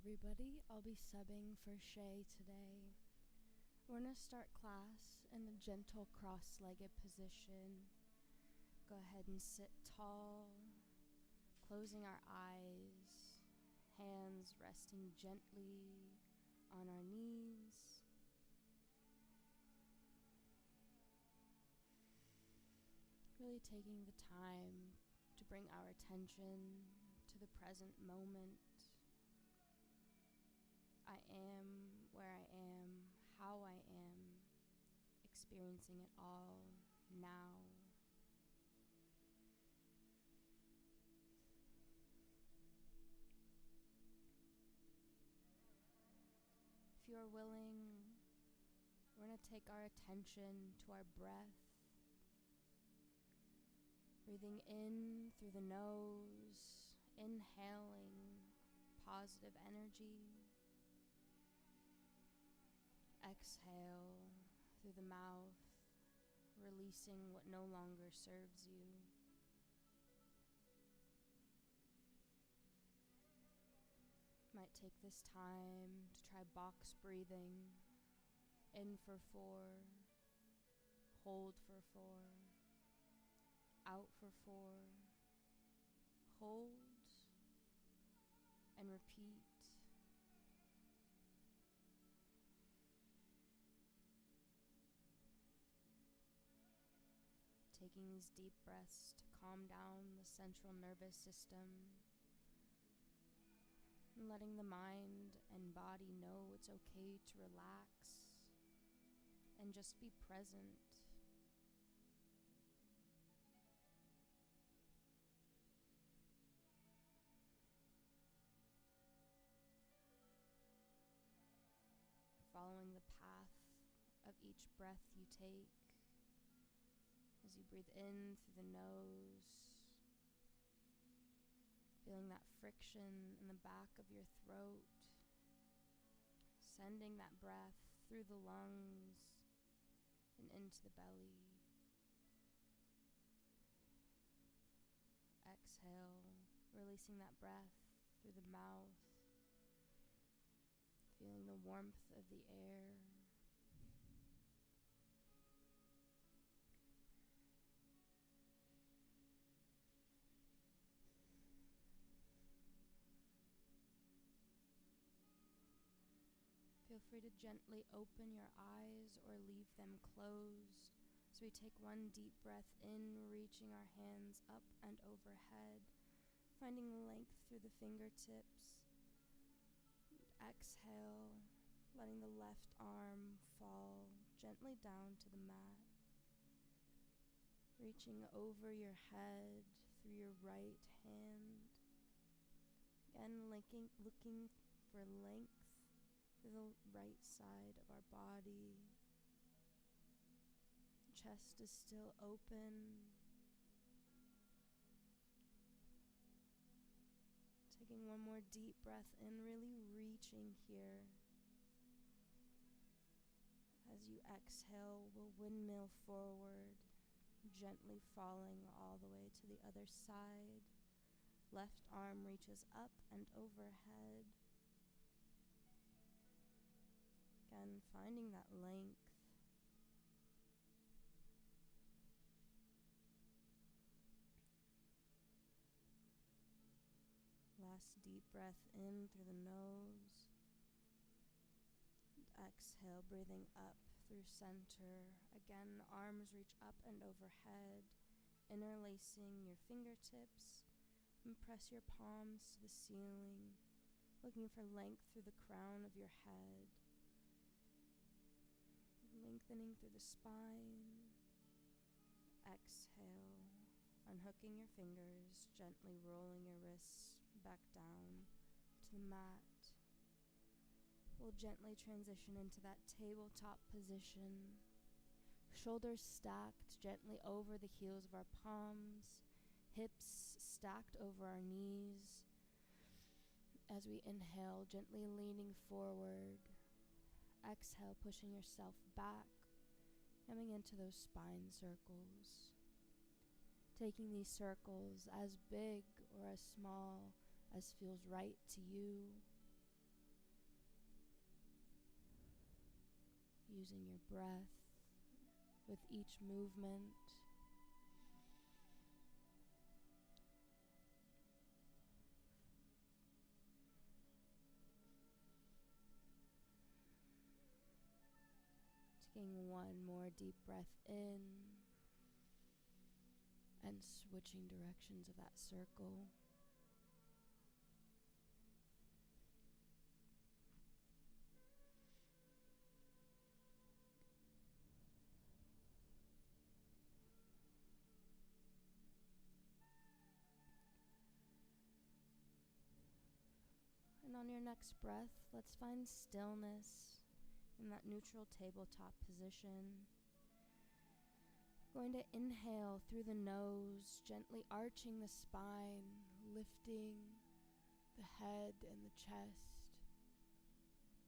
everybody. I'll be subbing for Shay today. We're going to start class in a gentle cross-legged position. Go ahead and sit tall, closing our eyes, hands resting gently on our knees. Really taking the time to bring our attention to the present moment. I am where I am, how I am, experiencing it all now. If you are willing, we're going to take our attention to our breath. Breathing in through the nose, inhaling positive energy. Exhale through the mouth, releasing what no longer serves you. Might take this time to try box breathing. In for 4, hold for 4, out for 4, hold, and repeat. Taking these deep breaths to calm down the central nervous system and letting the mind and body know it's okay to relax and just be present. Following the path of each breath you take. As you breathe in through the nose, feeling that friction in the back of your throat, sending that breath through the lungs and into the belly. Exhale, releasing that breath through the mouth, feeling the warmth of the air. Feel free to gently open your eyes or leave them closed. So we take one deep breath in, reaching our hands up and overhead, finding length through the fingertips. Exhale, letting the left arm fall gently down to the mat. Reaching over your head through your right hand. Again, looking for length through the right side of our body. Chest is still open. Taking one more deep breath in, really reaching here. As you exhale, we'll windmill forward, gently falling all the way to the other side. Left arm reaches up and overhead. Again, finding that length. Last deep breath in through the nose. And exhale, breathing up through center. Again, arms reach up and overhead, interlacing your fingertips, and press your palms to the ceiling, looking for length through the crown of your head. Lengthening through the spine. Exhale, unhooking your fingers, gently rolling your wrists back down to the mat. We'll gently transition into that tabletop position. Shoulders stacked gently over the heels of our palms, hips stacked over our knees. As we inhale, gently leaning forward. Exhale, pushing yourself back, coming into those spine circles. Taking these circles as big or as small as feels right to you. using your breath with each movement. Taking one more deep breath in and switching directions of that circle. And on your next breath, let's find stillness in that neutral tabletop position. Going to inhale through the nose, gently arching the spine, lifting the head and the chest.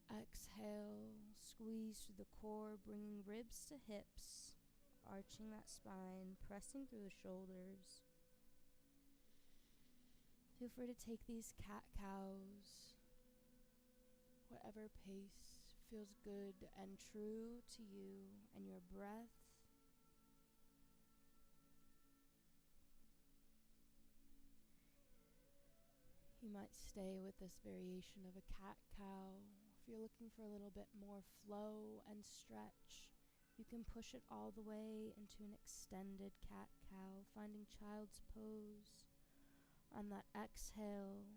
Exhale, squeeze through the core, bringing ribs to hips, arching that spine, pressing through the shoulders. Feel free to take these cat-cows, whatever pace feels good and true to you and your breath. You might stay with this variation of a cat-cow. If you're looking for a little bit more flow and stretch, you can push it all the way into an extended cat-cow, finding child's pose on that exhale,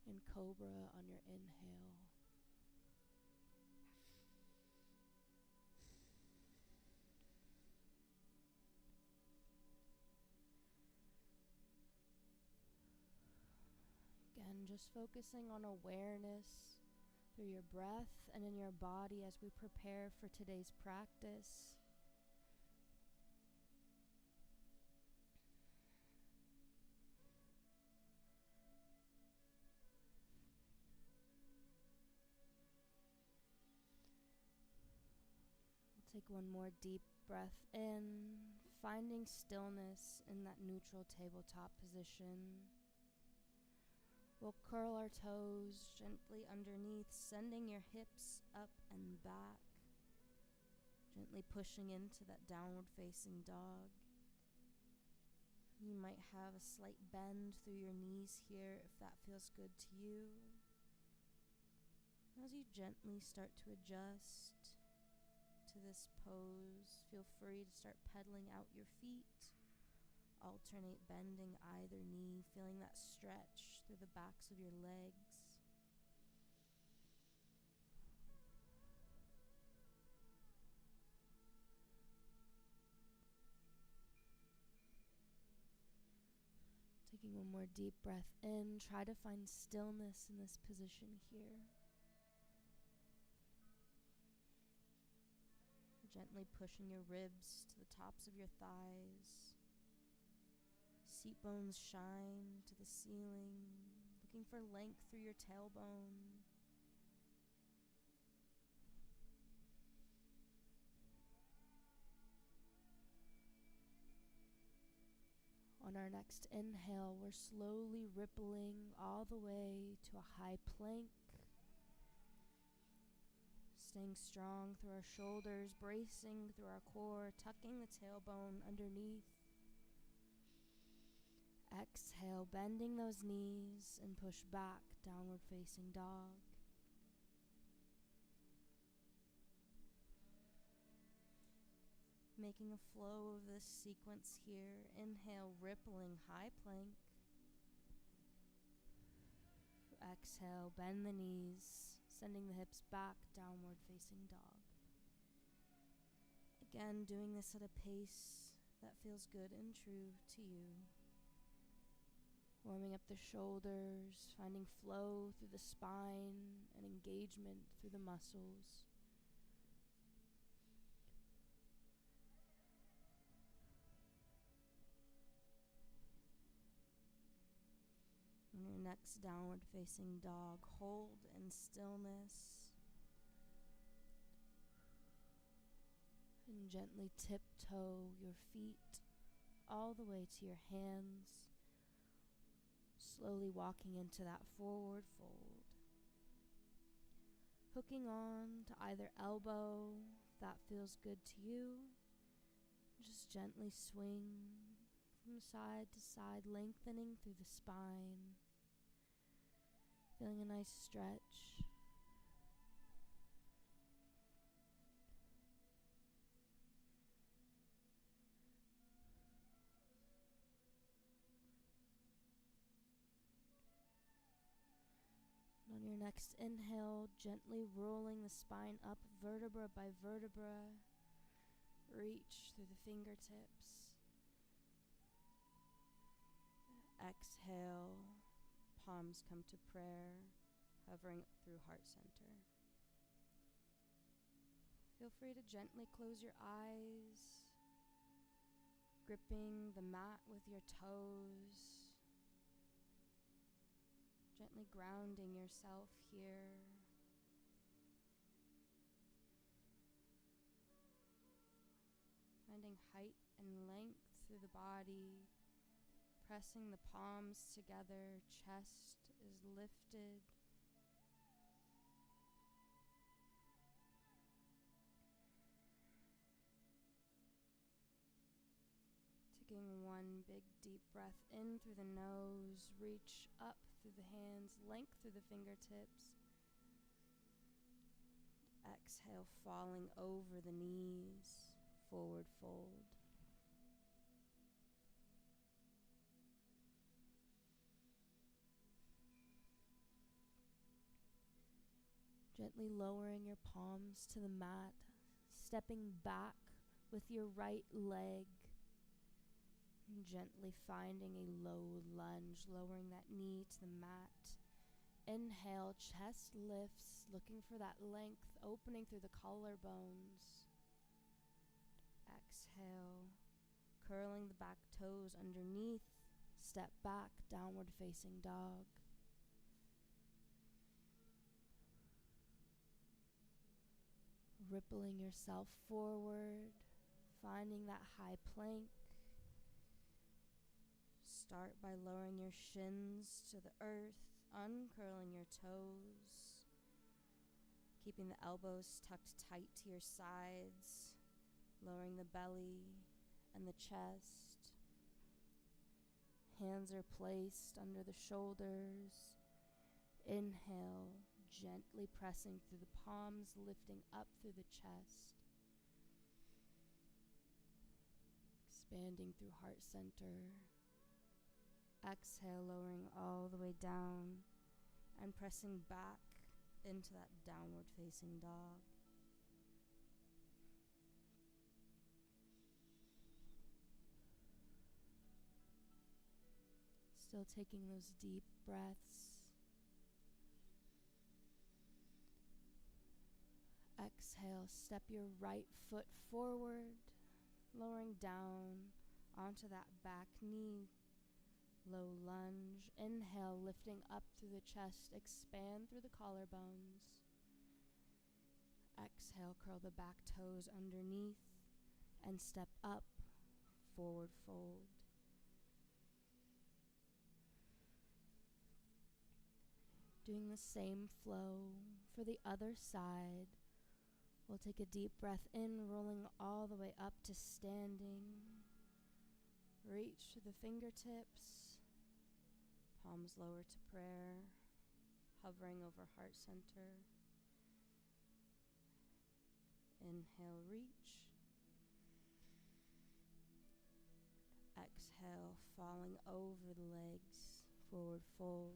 and cobra on your inhale. Again, just focusing on awareness through your breath and in your body as we prepare for today's practice. We'll take one more deep breath in, finding stillness in that neutral tabletop position. We'll curl our toes gently underneath, sending your hips up and back, gently pushing into that downward facing dog. You might have a slight bend through your knees here if that feels good to you. As you gently start to adjust to this pose, feel free to start pedaling out your feet. Alternate bending either knee, feeling that stretch through the backs of your legs. Taking one more deep breath in, try to find stillness in this position here. Gently pushing your ribs to the tops of your thighs. Seat bones shine to the ceiling, looking for length through your tailbone. On our next inhale, we're slowly rippling all the way to a high plank. Staying strong through our shoulders, bracing through our core, tucking the tailbone underneath. Exhale, bending those knees and push back, downward facing dog. Making a flow of this sequence here. Inhale, rippling high plank. Exhale, bend the knees, sending the hips back, downward facing dog. Again, doing this at a pace that feels good and true to you. Warming up the shoulders, finding flow through the spine and engagement through the muscles. On your next downward facing dog, hold in stillness. And gently tiptoe your feet all the way to your hands. Slowly walking into that forward fold. hooking on to either elbow if that feels good to you. Just gently swing from side to side, lengthening through the spine. Feeling a nice stretch. On your next inhale, gently rolling the spine up vertebra by vertebra. Reach through the fingertips. Exhale, palms come to prayer, hovering through heart center. Feel free to gently close your eyes, gripping the mat with your toes. Gently grounding yourself here. Finding height and length through the body. Pressing the palms together. Chest is lifted. Taking one big deep breath in through the nose, reach up through the hands, length through the fingertips. Exhale, falling over the knees, forward fold. Gently lowering your palms to the mat, stepping back with your right leg. Gently finding a low lunge, lowering that knee to the mat. Inhale, chest lifts, looking for that length, opening through the collarbones. Exhale, curling the back toes underneath, step back, downward facing dog. Rippling yourself forward, finding that high plank. Start by lowering your shins to the earth, uncurling your toes, keeping the elbows tucked tight to your sides, lowering the belly and the chest. Hands are placed under the shoulders. Inhale, gently pressing through the palms, lifting up through the chest. Expanding through heart center. Exhale, lowering all the way down and pressing back into that downward facing dog. Still taking those deep breaths. Exhale, step your right foot forward, lowering down onto that back knee. Low lunge. Inhale, lifting up through the chest, expand through the collarbones. Exhale, curl the back toes underneath and step up, forward fold. Doing the same flow for the other side. We'll take a deep breath in, rolling all the way up to standing. Reach to the fingertips. Palms lower to prayer, hovering over heart center. Inhale, reach. Exhale, falling over the legs, forward fold.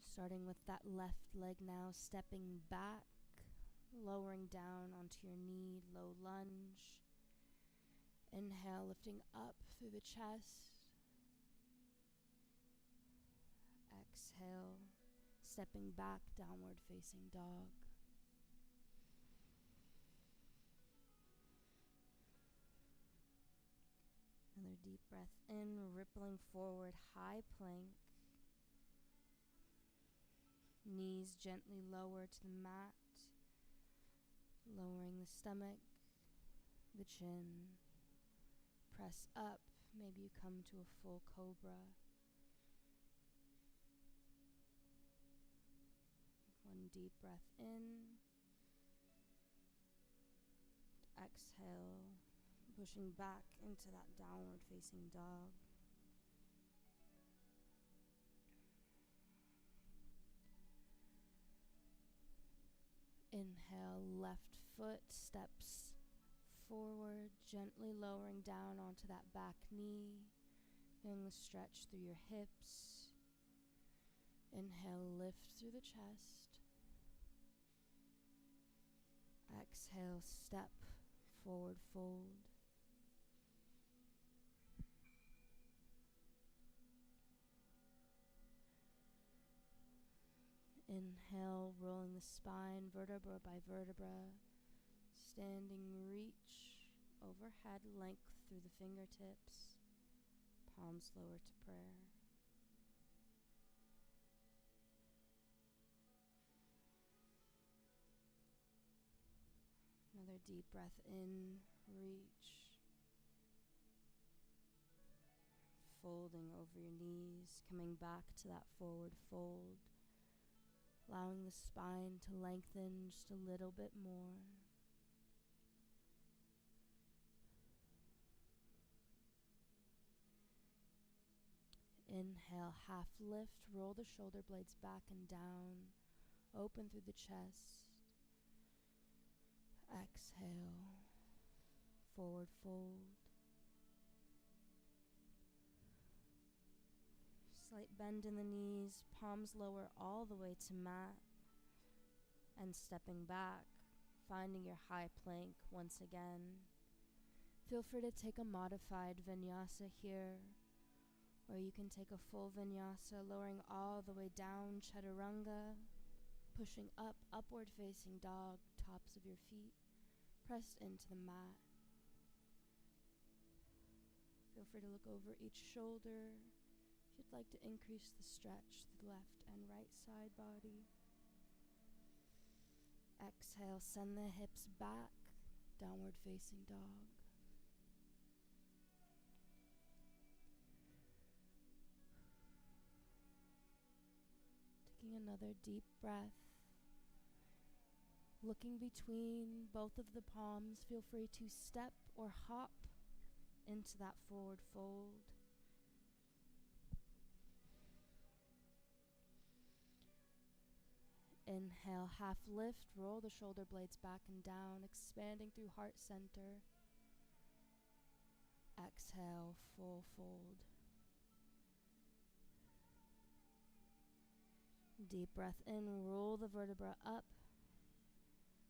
Starting with that left leg now, stepping back, lowering down onto your knee, low lunge. Inhale, lifting up through the chest. Exhale, stepping back, downward facing dog. Another deep breath in, rippling forward, high plank. Knees gently lower to the mat, lowering the stomach, the chin. Press up, maybe you come to a full cobra. One deep breath in. Exhale, pushing back into that downward facing dog. Inhale, left foot steps forward, gently lowering down onto that back knee. Feeling the stretch through your hips. Inhale, lift through the chest. Exhale, step forward fold. Inhale, rolling the spine vertebra by vertebra. Standing reach overhead, length through the fingertips. Palms lower to prayer. Another deep breath in, reach. Folding over your knees, coming back to that forward fold. Allowing the spine to lengthen just a little bit more. Inhale, half lift, roll the shoulder blades back and down, open through the chest. Exhale, forward fold. Slight bend in the knees, palms lower all the way to mat. And stepping back, finding your high plank once again. Feel free to take a modified vinyasa here, or you can take a full vinyasa, lowering all the way down, chaturanga, pushing up, upward facing dog, tops of your feet, pressed into the mat. Feel free to look over each shoulder if you'd like to increase the stretch through the left and right side body. Exhale, send the hips back, downward facing dog. Taking another deep breath. Looking between both of the palms, feel free to step or hop into that forward fold. Inhale, half lift, roll the shoulder blades back and down, expanding through heart center. Exhale, full fold. Deep breath in, roll the vertebra up.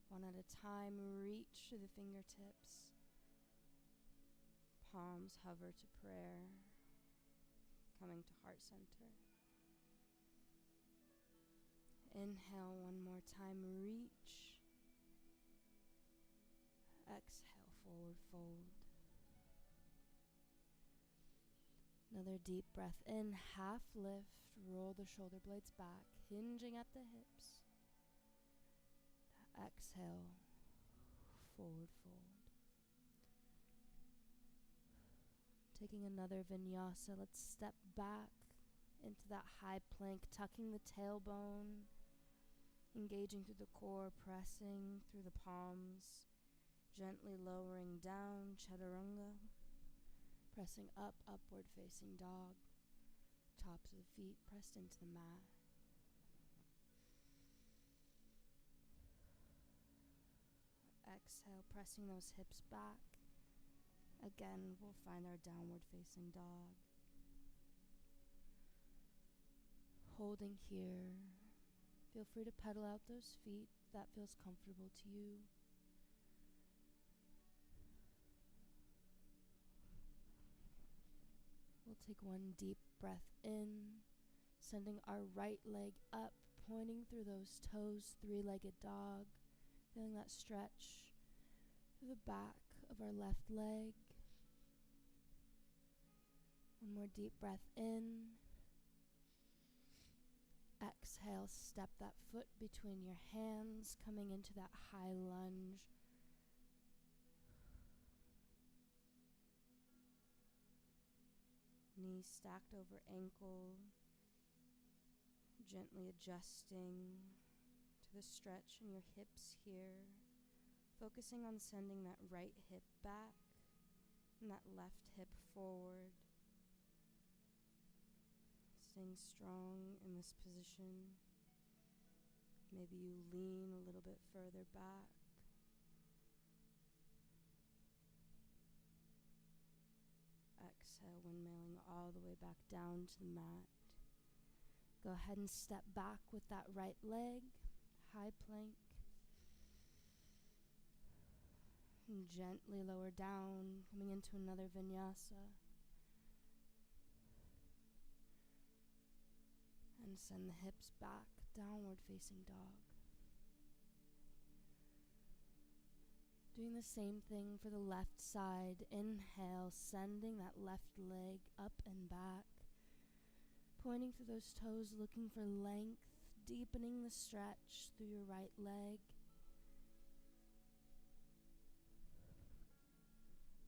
One at a time, reach through the fingertips. Palms hover to prayer, coming to heart center. Inhale one more time, reach. Exhale, forward fold. Another deep breath in, half lift, roll the shoulder blades back, hinging at the hips. Exhale, forward fold. Taking another vinyasa, let's step back into that high plank, tucking the tailbone, engaging through the core, pressing through the palms, gently lowering down, chaturanga, pressing up, upward facing dog, tops of the feet pressed into the mat. Exhale, pressing those hips back. Again, we'll find our downward facing dog. Holding here. Feel free to pedal out those feet if that feels comfortable to you. We'll take one deep breath in, sending our right leg up, pointing through those toes, three-legged dog. Feeling that stretch through the back of our left leg. One more deep breath in. Exhale, step that foot between your hands, coming into that high lunge. Knees stacked over ankle, gently adjusting to for the stretch in your hips here, focusing on sending that right hip back and that left hip forward. Staying strong in this position. Maybe you lean a little bit further back. Exhale, windmilling all the way back down to the mat. Go ahead and step back with that right leg, high plank. And gently lower down, coming into another Vinyasa. And send the hips back, downward facing dog. Doing the same thing for the left side. Inhale, sending that left leg up and back. Pointing through those toes, looking for length, deepening the stretch through your right leg.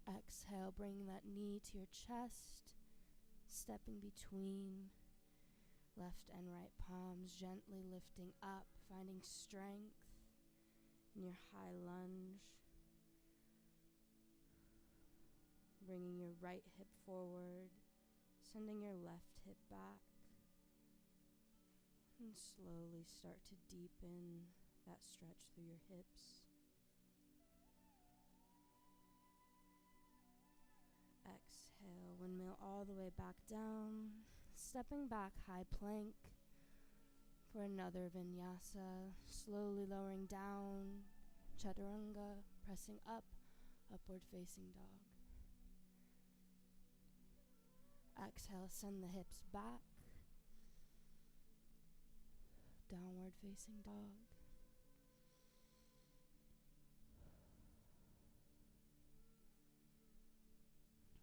Exhale, bringing that knee to your chest, stepping between left and right palms, gently lifting up, finding strength in your high lunge. Bringing your right hip forward, sending your left hip back. And slowly start to deepen that stretch through your hips. Exhale, windmill all the way back down. Stepping back, high plank for another Vinyasa. Slowly lowering down, chaturanga, pressing up, upward facing dog. Exhale, send the hips back. Downward facing dog.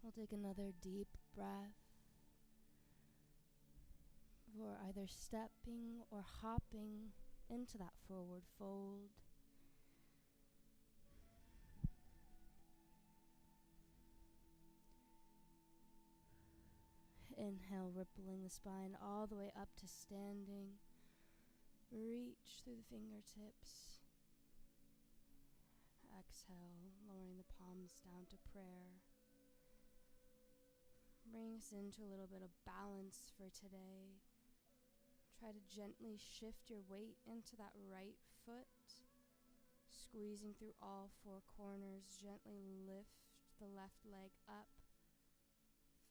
We'll take another deep breath before either stepping or hopping into that forward fold. Inhale, rippling the spine all the way up to standing. Reach through the fingertips. Exhale, lowering the palms down to prayer. Bring us into a little bit of balance for today. Try to gently shift your weight into that right foot. Squeezing through all four corners, gently lift the left leg up.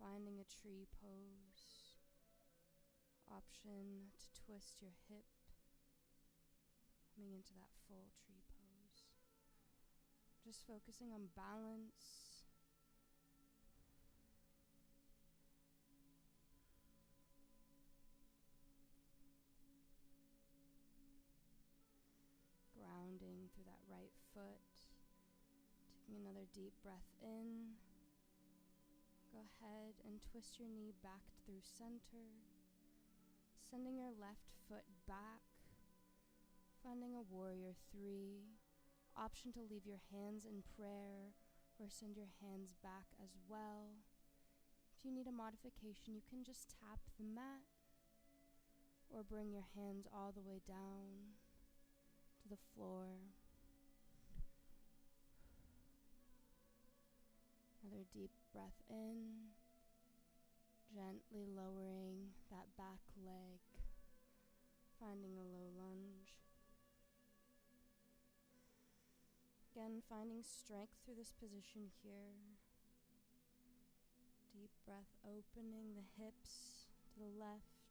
Finding a tree pose. Option to twist your hip. Coming into that full tree pose. Just focusing on balance. Grounding through that right foot. Taking another deep breath in. Go ahead and twist your knee back through center. Sending your left foot back. Finding a warrior 3. Option to leave your hands in prayer or send your hands back as well. If you need a modification, you can just tap the mat or bring your hands all the way down to the floor. Another deep breath in, gently lowering that back leg, finding a low lunge. Again, finding strength through this position here. Deep breath, opening the hips to the left,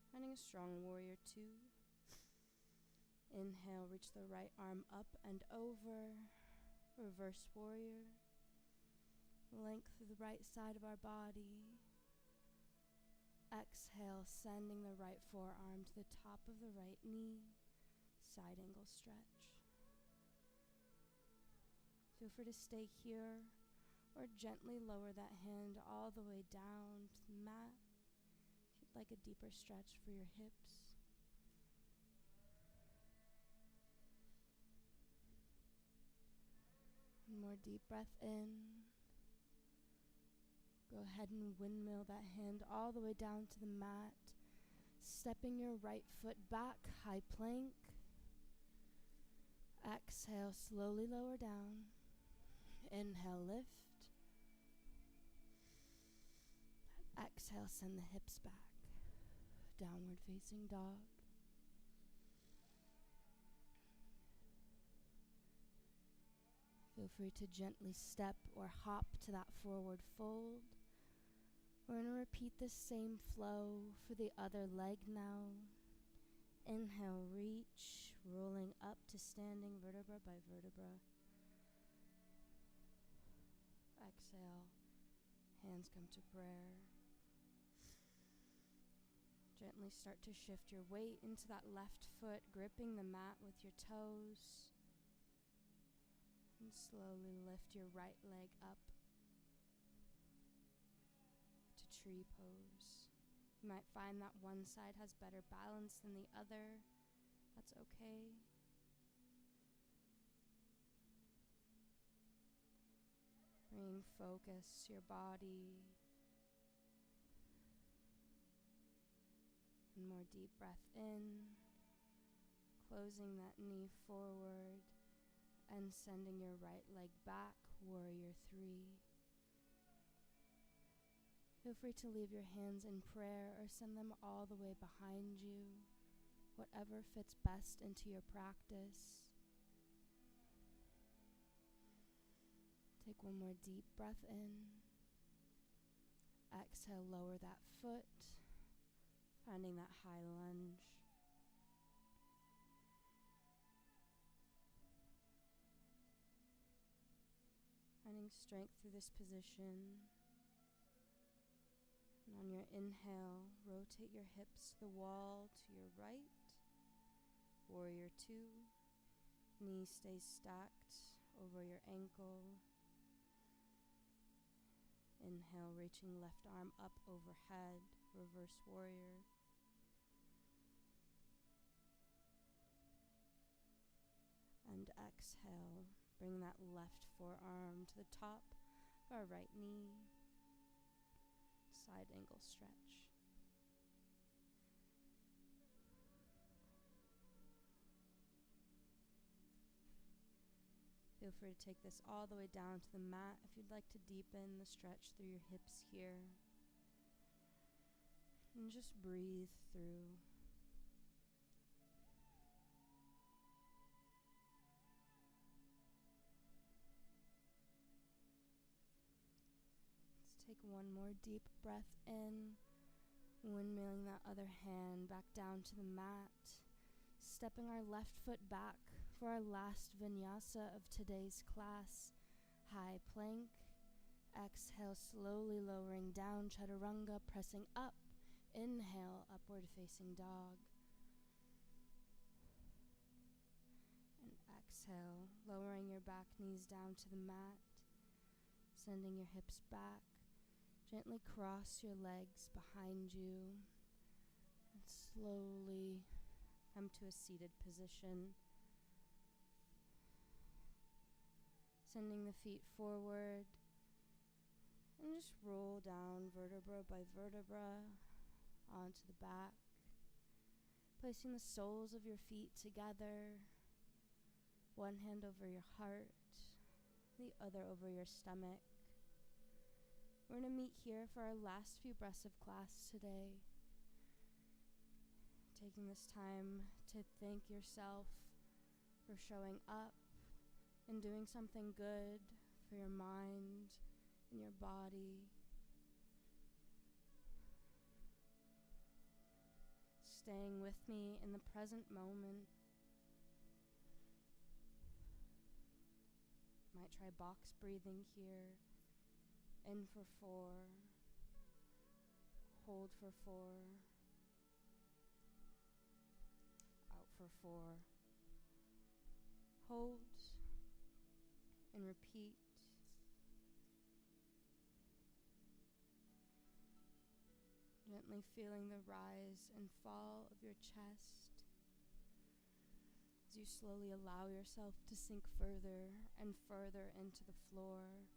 finding a strong warrior 2. Inhale, reach the right arm up and over, reverse warrior. Length through the right side of our body. Exhale, sending the right forearm to the top of the right knee. Side angle stretch. Feel free to stay here or gently lower that hand all the way down to the mat if you'd like a deeper stretch for your hips. One more deep breath in. Go ahead and windmill that hand all the way down to the mat. Stepping your right foot back, high plank. Exhale, slowly lower down. Inhale, lift. Exhale, send the hips back. Downward facing dog. Feel free to gently step or hop to that forward fold. We're going to repeat the same flow for the other leg now. Inhale, reach, rolling up to standing vertebra by vertebra. Exhale, hands come to prayer. Gently start to shift your weight into that left foot, gripping the mat with your toes. And slowly lift your right leg up to tree pose. You might find that one side has better balance than the other. That's okay. Bring focus to your body. And more deep breath in, closing that knee forward and sending your right leg back, warrior 3. Feel free to leave your hands in prayer or send them all the way behind you, whatever fits best into your practice. Take one more deep breath in. Exhale, lower that foot, finding that high lunge. Finding strength through this position. And on your inhale, rotate your hips to the wall to your right. Warrior 2. Knee stays stacked over your ankle. Inhale, reaching left arm up overhead. Reverse warrior. And exhale, bring that left forearm to the top of our right knee. Side angle stretch. Feel free to take this all the way down to the mat if you'd like to deepen the stretch through your hips here. And just breathe through. Let's take one more deep breath in, windmilling that other hand back down to the mat, stepping our left foot back for our last vinyasa of today's class. High plank. Exhale, slowly lowering down, chaturanga, pressing up. Inhale, upward facing dog. And exhale, lowering your back knees down to the mat, sending your hips back. Gently cross your legs behind you and slowly come to a seated position. Sending the feet forward and just roll down vertebra by vertebra onto the back. Placing the soles of your feet together, one hand over your heart, the other over your stomach. We're going to meet here for our last few breaths of class today. Taking this time to thank yourself for showing up and doing something good for your mind and your body. Staying with me in the present moment. Might try box breathing here. In for 4, hold for 4, out for 4, hold, and repeat. Gently feeling the rise and fall of your chest as you slowly allow yourself to sink further and further into the floor.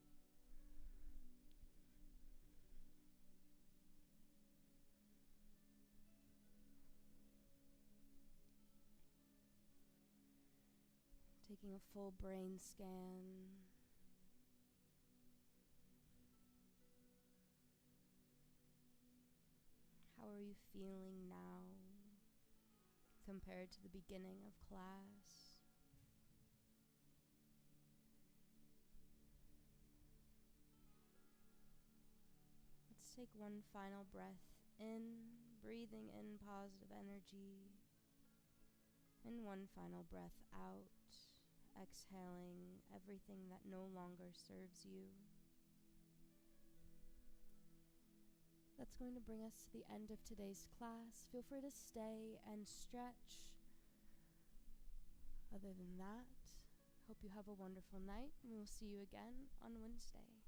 Taking a full brain scan. How are you feeling now compared to the beginning of class? Let's take one final breath in, breathing in positive energy, and one final breath out, exhaling everything that no longer serves you. That's going to bring us to the end of today's class. Feel free to stay and stretch. Other than that, hope you have a wonderful night, and we will see you again on Wednesday.